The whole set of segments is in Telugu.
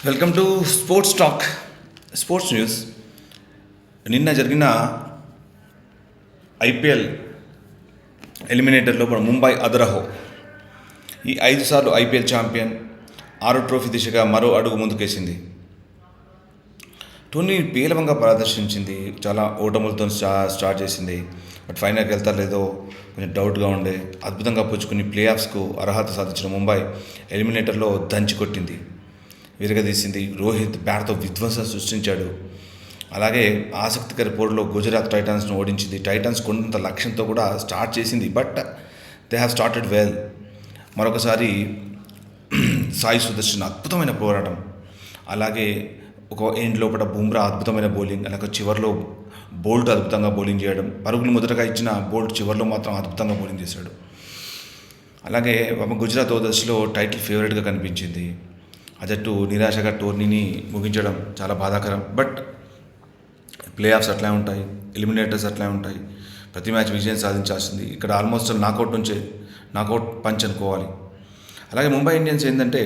Welcome to sports talk sports news. నిన్న జరిగిన ఐపీఎల్ ఎలిమినేటర్లో ముంబై అదరహో ఈ 5 సార్లు ఐపీఎల్ ఛాంపియన్ 6 ట్రోఫీ దిశగా మరో అడుగు ముందుకేసింది. టోర్నీ పేలవంగా ప్రదర్శించింది, చాలా ఓటములతో స్టార్ట్ చేసింది. బట్ ఫైనల్కి వెళ్తారు లేదో కొంచెం డౌట్గా ఉండే. అద్భుతంగా పుచ్చుకుని ప్లే ఆఫ్స్కు అర్హత సాధించిన ముంబై ఎలిమినేటర్లో దంచి కొట్టింది, విరగదీసింది. రోహిత్ బ్యాట్తో విధ్వంసం సృష్టించాడు. అలాగే ఆసక్తికర పోరులో గుజరాత్ టైటాన్స్ను ఓడించింది. టైటాన్స్ కొంత లక్ష్యంతో కూడా స్టార్ట్ చేసింది, but they have started well. మరొకసారి సాయి సుదర్శన్ అద్భుతమైన పోరాటం, అలాగే ఒక ఎండ్ లోపల బుమ్రా అద్భుతమైన బౌలింగ్, అలాగే చివరిలో బోల్ట్ అద్భుతంగా బౌలింగ్ చేయడం. పరుగులు మొదటగా ఇచ్చిన బోల్ట్ చివరిలో మాత్రం అద్భుతంగా బౌలింగ్ చేశాడు. అలాగే గుజరాత్ దశలో టైటిల్ ఫేవరెట్గా కనిపించింది. ఆ జట్టు నిరాశగా టోర్నీని ముగించడం చాలా బాధాకరం. బట్ ప్లే ఆఫ్స్ అట్లా ఉంటాయి, ఎలిమినేటర్స్ అట్లా ఉంటాయి. ప్రతి మ్యాచ్ విజయం సాధించాల్సింది. ఇక్కడ ఆల్మోస్ట్ నాకౌట్ నుంచే నాకౌట్ పంచ్ అనుకోవాలి. అలాగే ముంబై ఇండియన్స్ ఏంటంటే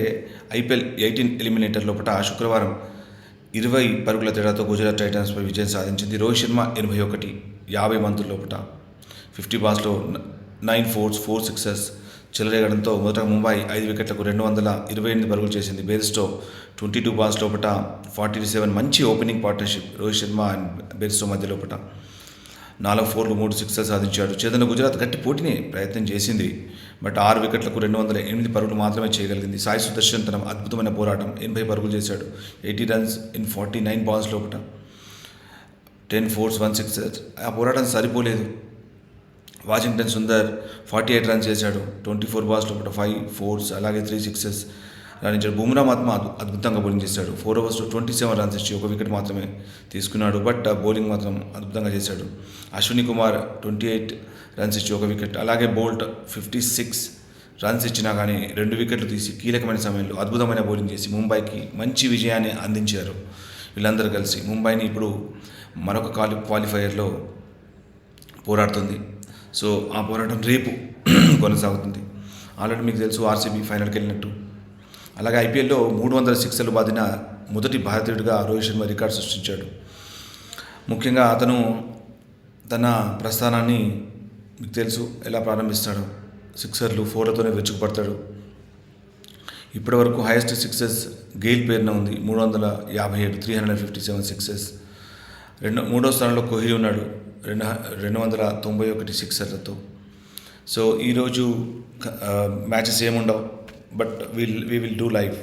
ఐపీఎల్ 18 ఎలిమినేటర్ లోపల శుక్రవారం 20 పరుగుల తేడాతో గుజరాత్ టైటాన్స్పై విజయం సాధించింది. రోహిత్ శర్మ 81, 50 బంతుల లోపల 50 బాల్స్లో 9 4s 4 6s చెలరేగడంతో మొదట ముంబై 5 వికెట్లకు 228 పరుగులు చేసింది. బేరిస్టో 22 బాల్స్ లోపల 47. మంచి opening partnership Rohit Sharma and Bairstow మధ్య లోపల 4 4లు 3 6లు సాధించాడు. చేతన గుజరాత్ గట్టి పోటీని ప్రయత్నం చేసింది, బట్ 6 వికెట్లకు 208 పరుగులు మాత్రమే చేయగలిగింది. సాయి సుదర్శన్ తన అద్భుతమైన పోరాటం 80 పరుగులు చేశాడు. 80 రన్స్ ఇన్ 49 బాల్స్ లోపల 10 4s 1 6. ఆ పోరాటం సరిపోలేదు. వాషింగ్టన్ సుందర్ 48 రన్స్ చేశాడు. 24 బాల్స్ లోపల 5 4s అలాగే 3 6s రాణించాడు. బుమ్రా మాత్రం అద్భుతంగా బౌలింగ్ చేశాడు. 4 ఓవర్స్లో 27 రన్స్ ఇచ్చి 1 వికెట్ మాత్రమే తీసుకున్నాడు, బట్ బౌలింగ్ మాత్రం అద్భుతంగా చేశాడు. అశ్విని కుమార్ 28 రన్స్ ఇచ్చి 1 వికెట్, అలాగే బోల్ట్ 56 రన్స్ ఇచ్చినా కానీ 2 వికెట్లు తీసి కీలకమైన సమయంలో అద్భుతమైన బౌలింగ్ చేసి ముంబైకి మంచి విజయాన్ని అందించారు. వీళ్ళందరూ కలిసి ముంబైని ఇప్పుడు మరొక క్వాలిఫైయర్లో పోరాడుతుంది. సో ఆ పోరాటం రేపు కొనసాగుతుంది. ఆల్రెడీ మీకు తెలుసు ఆర్సీబీ ఫైనల్కి వెళ్ళినట్టు. అలాగే ఐపీఎల్లో 300 సిక్సర్లు బాదిన మొదటి భారతీయుడిగా రోహిత్ శర్మ రికార్డు సృష్టించాడు. ముఖ్యంగా అతను తన ప్రస్థానాన్ని మీకు తెలుసు ఎలా ప్రారంభిస్తాడు. సిక్సర్లు 4లతోనే వెచ్చుకుపడతాడు. ఇప్పటి వరకు హైయెస్ట్ సిక్సెస్ గెయిల్ పేరున ఉంది, 357 357 సిక్సెస్. మూడో స్థానంలో కోహ్లీ ఉన్నాడు 291 సిక్సర్లతో. సో ఈరోజు మ్యాచెస్ ఏముండవు, but we will do live.